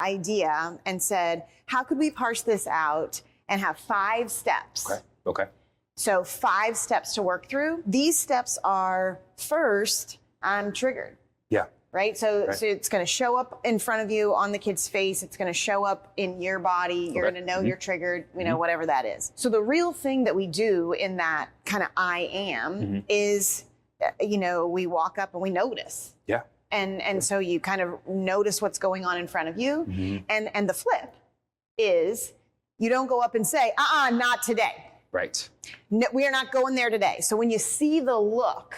idea and said, how could we parse this out and have 5 steps? Okay. So 5 steps to work through. These steps are, first, I'm triggered. Yeah. Right? So it's going to show up in front of you on the kid's face. It's going to show up in your body. You're going to know you're triggered, you know, whatever that is. So the real thing that we do in that kind of I am is, you know, we walk up and we notice. Yeah. And so you kind of notice what's going on in front of you. And the flip is you don't go up and say, not today. Right. No, we are not going there today. So when you see the look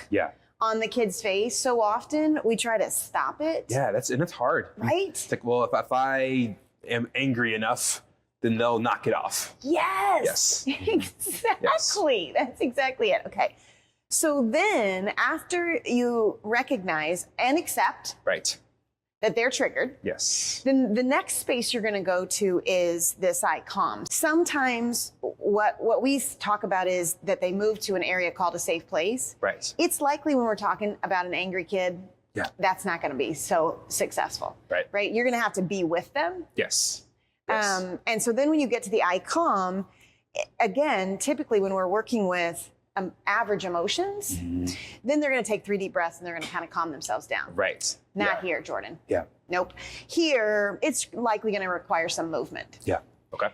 on the kid's face, so often we try to stop it. Yeah, that's hard. Right? It's like, well, if I am angry enough, then they'll knock it off. Yes. Exactly. That's exactly it. Okay. So then after you recognize and accept that they're triggered, then the next space you're going to go to is this I calm. Sometimes what we talk about is that they move to an area called a safe place. Right. It's likely when we're talking about an angry kid, that's not going to be so successful. Right. You're going to have to be with them. Yes. And so then when you get to the I calm, again, typically when we're working with average emotions, then they're going to take 3 deep breaths and they're going to kind of calm themselves down. Right. Not here, Jordan. Yeah. Nope. Here, it's likely going to require some movement. Yeah. Okay.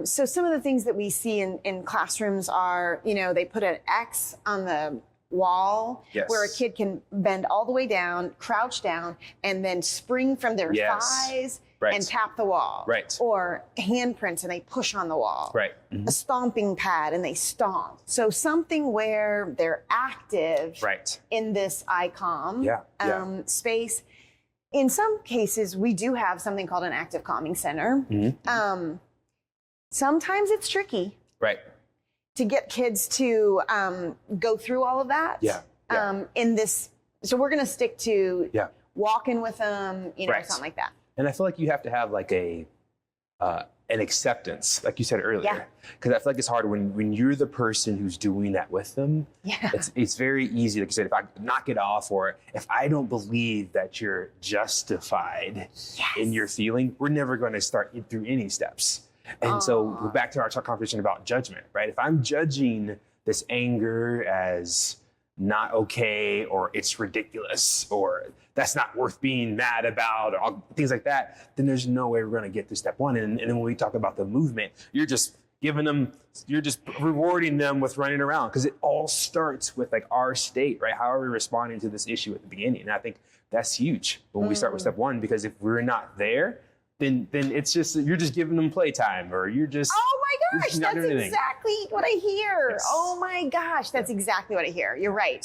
So some of the things that we see in classrooms are, you know, they put an X on the wall where a kid can bend all the way down, crouch down, and then spring from their thighs and tap the wall. Right. Or handprints and they push on the wall. Right. A stomping pad and they stomp. So something where they're active in this I calm space. In some cases, we do have something called an active calming center. Sometimes it's tricky to get kids to go through all of that in this. So we're going to stick to walking with them, you know, something like that. And I feel like you have to have like an acceptance, like you said earlier, because I feel like it's hard when you're the person who's doing that with them. It's very easy, like you said, if I knock it off or if I don't believe that you're justified in your feeling, we're never going to start through any steps. And so back to our conversation about judgment, right? If I'm judging this anger as not okay, or it's ridiculous, or that's not worth being mad about, or all, things like that, then there's no way we're going to get to step 1. And then when we talk about the movement, you're just giving them, you're just rewarding them with running around, because it all starts with like our state, right? How are we responding to this issue at the beginning? And I think that's huge when we start with step 1, because if we're not there, then it's just, you're just giving them playtime, or you're just, oh my gosh, that's exactly what I hear. Oh my gosh, that's exactly what I hear. You're right.